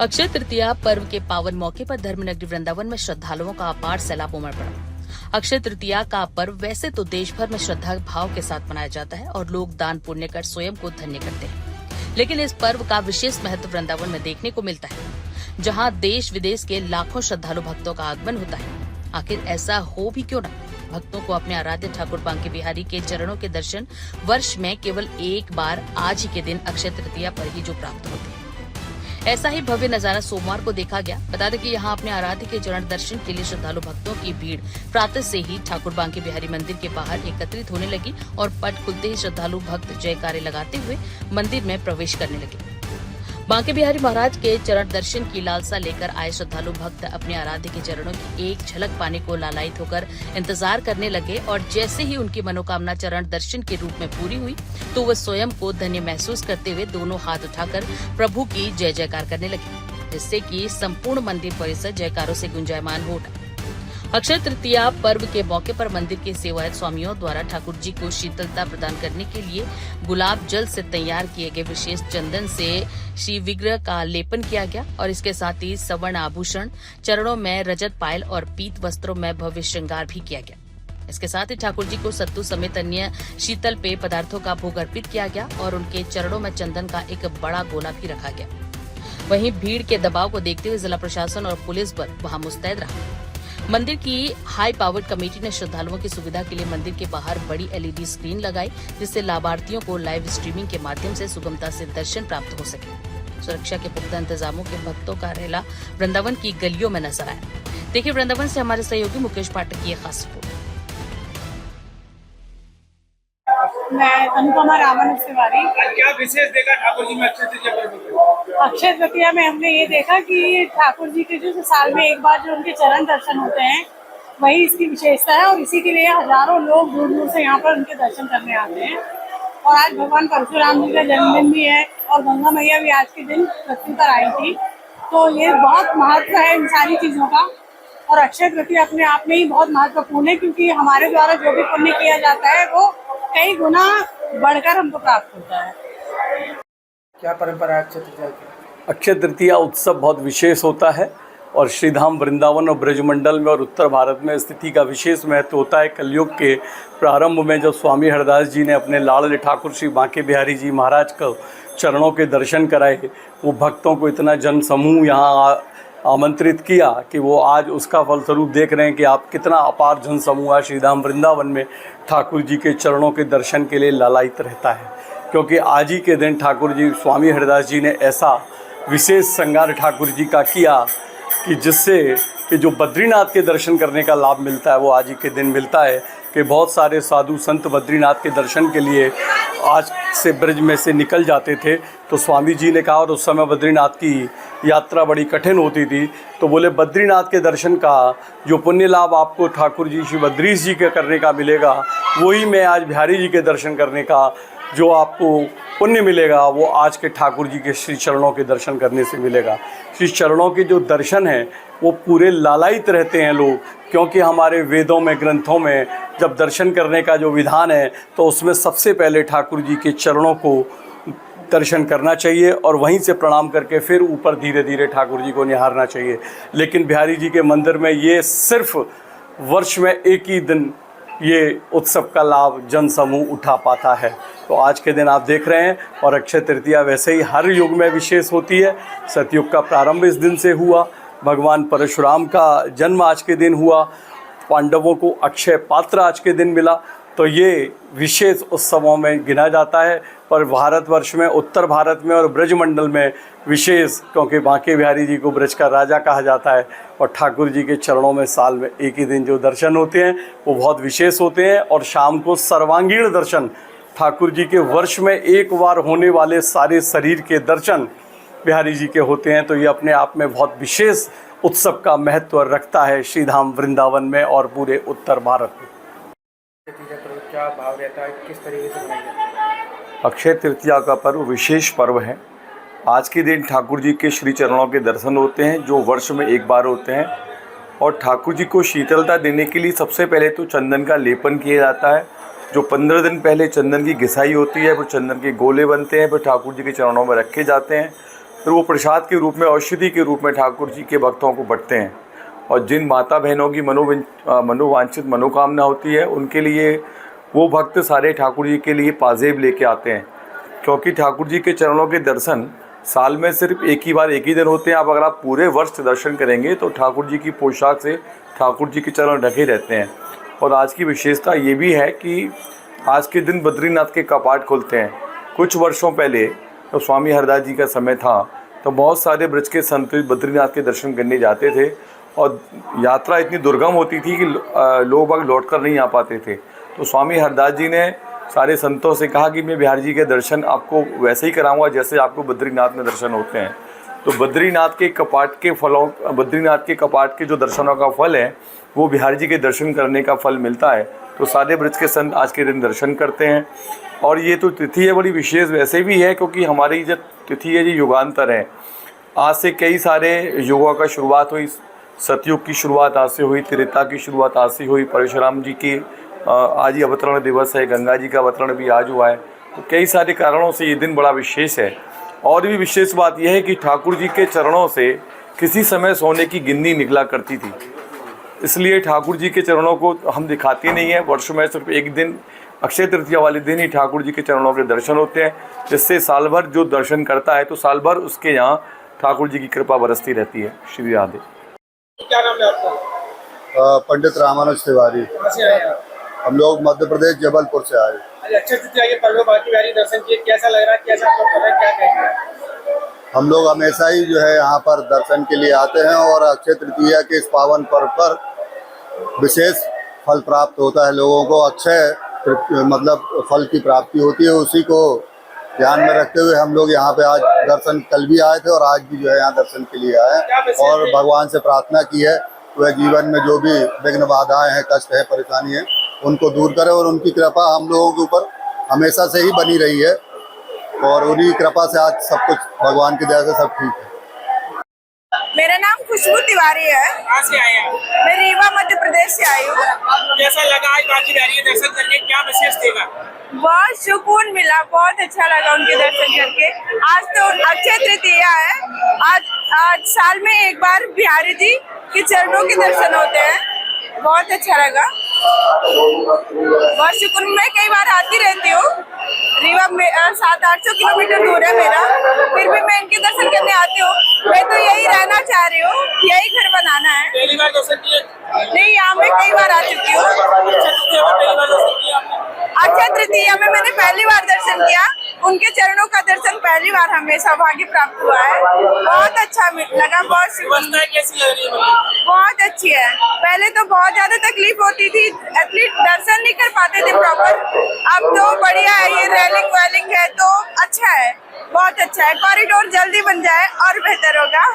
अक्षय तृतीया पर्व के पावन मौके पर धर्मनगरी वृंदावन में श्रद्धालुओं का अपार सैलाब उमड़ पड़ा। अक्षय तृतीया का पर्व वैसे तो देश भर में श्रद्धा भाव के साथ मनाया जाता है और लोग दान पुण्य कर स्वयं को धन्य करते हैं, लेकिन इस पर्व का विशेष महत्व वृंदावन में देखने को मिलता है, जहां देश विदेश के लाखों श्रद्धालु भक्तों का आगमन होता है। आखिर ऐसा हो भी क्यों न, भक्तों को अपने आराध्य ठाकुर बांके बिहारी के चरणों के दर्शन वर्ष में केवल एक बार आज ही के दिन अक्षय तृतीया पर ही जो प्राप्त होते हैं। ऐसा ही भव्य नजारा सोमवार को देखा गया। बता दें कि यहाँ अपने आराध्य के चरण दर्शन के लिए श्रद्धालु भक्तों की भीड़ प्रातः से ही ठाकुर बांके बिहारी मंदिर के बाहर एकत्रित होने लगी और पट खुलते ही श्रद्धालु भक्त जयकारे लगाते हुए मंदिर में प्रवेश करने लगे। बांके बिहारी महाराज के चरण दर्शन की लालसा लेकर आए श्रद्धालु भक्त अपने आराध्य के चरणों की एक झलक पाने को लालायित होकर इंतजार करने लगे और जैसे ही उनकी मनोकामना चरण दर्शन के रूप में पूरी हुई तो वह स्वयं को धन्य महसूस करते हुए दोनों हाथ उठाकर प्रभु की जय जयकार करने लगे, जिससे कि संपूर्ण मंदिर परिसर जयकारों से गुंजायमान हो उठा। अक्षय तृतीया पर्व के मौके पर मंदिर के सेवायत स्वामियों द्वारा ठाकुर जी को शीतलता प्रदान करने के लिए गुलाब जल से तैयार किए गए विशेष चंदन से श्री विग्रह का लेपन किया गया और इसके साथ ही स्वर्ण आभूषण, चरणों में रजत पायल और पीत वस्त्रों में भव्य श्रृंगार भी किया गया। इसके साथ ही ठाकुर जी को सत्तू समेत अन्य शीतल पेय पदार्थों का भोग अर्पित किया गया और उनके चरणों में चंदन का एक बड़ा गोला भी रखा गया। वहीं भीड़ के दबाव को देखते हुए जिला प्रशासन और पुलिस बल वहां मुस्तैद रहा। मंदिर की हाई पावर्ड कमेटी ने श्रद्धालुओं की सुविधा के लिए मंदिर के बाहर बड़ी LED स्क्रीन लगाई, जिससे लाभार्थियों को लाइव स्ट्रीमिंग के माध्यम से सुगमता से दर्शन प्राप्त हो सके। सुरक्षा के पुख्ता इंतजामों के भक्तों का रेला वृंदावन की गलियों में नजर आया। देखिए वृंदावन से हमारे सहयोगी मुकेश पाठक की खास रिपोर्ट। मैं अनुपमा रामन तिवारी। क्या विशेष देखा ठाकुर जी में अक्षय तृतीया पर्व? अक्षय तृतीया में हमने ये देखा कि ठाकुर जी के जो साल में एक बार जो उनके चरण दर्शन होते हैं वही इसकी विशेषता है और इसी के लिए हजारों लोग दूर दूर से यहाँ पर उनके दर्शन करने आते हैं। और आज भगवान परशुराम जी का जन्मदिन भी है और गंगा मैया भी आज के दिन पृथ्वी पर आई थी, तो ये बहुत महत्व है इन सारी चीज़ों का। और अक्षय तृतीया अपने आप में ही बहुत महत्वपूर्ण है क्योंकि हमारे द्वारा जो भी पुण्य किया जाता है वो कई गुना बढ़कर हमको प्राप्त होता है। क्या परंपरा है अक्षय तृतीया की? अक्षय तृतीया उत्सव बहुत विशेष होता है और श्रीधाम वृंदावन और ब्रजमंडल में और उत्तर भारत में स्थिति का विशेष महत्व होता है। कलयुग के प्रारंभ में जब स्वामी हरदास जी ने अपने लाडले ठाकुर श्री बांके बिहारी जी महाराज को चरणों के दर्शन कराए, वो भक्तों को इतना जन समूह यहाँ आमंत्रित किया कि वो आज उसका फलस्वरूप देख रहे हैं कि आप कितना अपार जन समूह श्रीधाम वृंदावन में ठाकुर जी के चरणों के दर्शन के लिए लालायित रहता है। क्योंकि आज ही के दिन ठाकुर जी स्वामी हरदास जी ने ऐसा विशेष श्रृंगार ठाकुर जी का किया कि जिससे कि जो बद्रीनाथ के दर्शन करने का लाभ मिलता है वो आज ही के दिन मिलता है कि बहुत सारे साधु संत बद्रीनाथ के दर्शन के लिए आज से ब्रज में से निकल जाते थे। तो स्वामी जी ने कहा, और उस समय बद्रीनाथ की यात्रा बड़ी कठिन होती थी, तो बोले बद्रीनाथ के दर्शन का जो पुण्य लाभ आपको ठाकुर जी श्री बद्रीश जी के करने का मिलेगा, वही मैं आज बिहारी जी के दर्शन करने का जो आपको पुण्य मिलेगा वो आज के ठाकुर जी के श्री चरणों के दर्शन करने से मिलेगा। श्री चरणों के जो दर्शन हैं वो पूरे लालायित रहते हैं लोग, क्योंकि हमारे वेदों में ग्रंथों में जब दर्शन करने का जो विधान है तो उसमें सबसे पहले ठाकुर जी के चरणों को दर्शन करना चाहिए और वहीं से प्रणाम करके फिर ऊपर धीरे धीरे ठाकुर जी को निहारना चाहिए। लेकिन बिहारी जी के मंदिर में ये सिर्फ वर्ष में एक ही दिन ये उत्सव का लाभ जन समूह उठा पाता है। तो आज के दिन आप देख रहे हैं और अक्षय तृतीया वैसे ही हर युग में विशेष होती है। सतयुग का प्रारंभ इस दिन से हुआ, भगवान परशुराम का जन्म आज के दिन हुआ, पांडवों को अक्षय पात्र आज के दिन मिला, तो ये विशेष उत्सवों में गिना जाता है। पर भारतवर्ष में उत्तर भारत में और ब्रजमंडल में विशेष, क्योंकि बांके बिहारी जी को ब्रज का राजा कहा जाता है और ठाकुर जी के चरणों में साल में एक ही दिन जो दर्शन होते हैं वो बहुत विशेष होते हैं। और शाम को सर्वांगीण दर्शन, ठाकुर जी के वर्ष में एक बार होने वाले सारे शरीर के दर्शन बिहारी जी के होते हैं। तो ये अपने आप में बहुत विशेष उत्सव का महत्व रखता है श्रीधाम वृंदावन में और पूरे उत्तर भारत में। क्या भाव रहता है, किस तरीके से मनाया जाता है? अक्षय तृतीया का पर्व विशेष पर्व है। आज के दिन ठाकुर जी के श्री चरणों के दर्शन होते हैं जो वर्ष में एक बार होते हैं। और ठाकुर जी को शीतलता देने के लिए सबसे पहले तो चंदन का लेपन किया जाता है। जो 15 दिन पहले चंदन की घिसाई होती है, फिर चंदन के गोले बनते हैं, फिर ठाकुर जी के चरणों में रखे जाते हैं। फिर वो प्रसाद के रूप में, औषधि के रूप में ठाकुर जी के भक्तों को बंटते हैं। और जिन माता बहनों की मनोवांछित मनोकामना होती है, उनके लिए वो भक्त सारे ठाकुर जी के लिए पाजेब लेके आते हैं, क्योंकि ठाकुर जी के चरणों के दर्शन साल में सिर्फ एक ही बार, एक ही दिन होते हैं। अब अगर आप पूरे वर्ष दर्शन करेंगे तो ठाकुर जी की पोशाक से ठाकुर जी के चरण ढके रहते हैं। और आज की विशेषता ये भी है कि आज के दिन बद्रीनाथ के कपाट खुलते हैं। कुछ वर्षों पहले तो स्वामी हरदास जी का समय था, तो बहुत सारे ब्रज के संत बद्रीनाथ के दर्शन करने जाते थे, और यात्रा इतनी दुर्गम होती थी कि लोग बाग लौट कर नहीं आ पाते थे। तो स्वामी हरदास जी ने सारे संतों से कहा कि मैं बिहारी जी के दर्शन आपको वैसे ही कराऊंगा जैसे आपको बद्रीनाथ में दर्शन होते हैं। तो बद्रीनाथ के कपाट के जो दर्शनों का फल है, वो बिहारी जी के दर्शन करने का फल मिलता है। तो सारे ब्रज के संत आज के दिन दर्शन करते हैं। और ये तो तिथि है बड़ी विशेष वैसे भी है, क्योंकि हमारी जो तिथि है ये युगांतर है। आज से कई सारे युगों का शुरुआत हुई। सतयुग की शुरुआत आज से हुई, त्रेता की शुरुआत आज से हुई, परशुराम जी की आज ही अवतरण दिवस है, गंगा जी का अवतरण भी आज हुआ है। तो कई सारे कारणों से ये दिन बड़ा विशेष है। और भी विशेष बात यह है कि ठाकुर जी के चरणों से किसी समय सोने की गिन्नी निकला करती थी, इसलिए ठाकुर जी के चरणों को हम दिखाते नहीं हैं। वर्ष में सिर्फ एक दिन, अक्षय तृतीया वाले दिन ही ठाकुर जी के चरणों के दर्शन होते हैं, जिससे साल भर जो दर्शन करता है तो साल भर उसके यहाँ ठाकुर जी की कृपा बरसती रहती है। श्री राधे। क्या नाम है आपका? पंडित रामानुज तिवारी। कहाँ से आए आप? हम लोग मध्य प्रदेश जबलपुर से आए। आज अक्षय तृतीया के पर्व बाकी बिहारी दर्शन किए, कैसा लग रहा है, कैसा आप लोग कर रहे हैं, क्या कहेंगे? हम लोग हमेशा ही जो है यहाँ पर दर्शन के लिए आते हैं, और अक्षय तृतीया के इस पावन पर्व पर विशेष फल प्राप्त होता है लोगों को। अक्षय मतलब फल की प्राप्ति होती है, उसी को ध्यान में रखते हुए हम लोग यहाँ पे आज दर्शन, कल भी आए थे और आज भी जो है यहाँ दर्शन के लिए आए, और भगवान से प्रार्थना की है वह जीवन में जो भी विघ्न बाधाएं हैं, कष्ट है, परेशानी है, उनको दूर करे। और उनकी कृपा हम लोगों के ऊपर हमेशा से ही बनी रही है, और उन्हीं कृपा से आज सब कुछ भगवान की दया से सब ठीक है। मेरा नाम खुशबू तिवारी है। कहाँ से आए आप? मैं रीवा मध्य प्रदेश से आई हूँ। कैसा लगा आज बाकी बिहारी दर्शन करके, क्या विशेष देगा? बहुत सुकून मिला, बहुत अच्छा लगा उनके दर्शन करके। आज तो अक्षय तृतीया है। आज साल में एक बार बिहारी जी के चरणों के दर्शन होते हैं, बहुत अच्छा लगा, बहुत सुकून। मैं कई बार आती रहती हूँ, रीवा में 700-800 किलोमीटर दूर है मेरा, फिर भी मैं इनके दर्शन करने आती हूँ। मैं तो यही रहना चाह रही हूँ, यही घर बनाना है। पहली बार दर्शन किए? नहीं, यहाँ मैं कई बार आ चुकी हूँ। अक्षय तृतीया में मैंने पहली बार दर्शन किया, उनके चरणों का दर्शन पहली बार हमें सौभाग्य प्राप्त हुआ है। बहुत अच्छा लगा, बहुत व्यवस्था कैसी लग रही है? बहुत अच्छी है। पहले तो बहुत ज्यादा तकलीफ होती थी, एथलीट दर्शन नहीं कर पाते थे प्रॉपर। अब तो बढ़िया है, ये रेलिंग वेलिंग है तो अच्छा है, बहुत अच्छा है। कॉरिडोर जल्दी बन जाए और बेहतर होगा।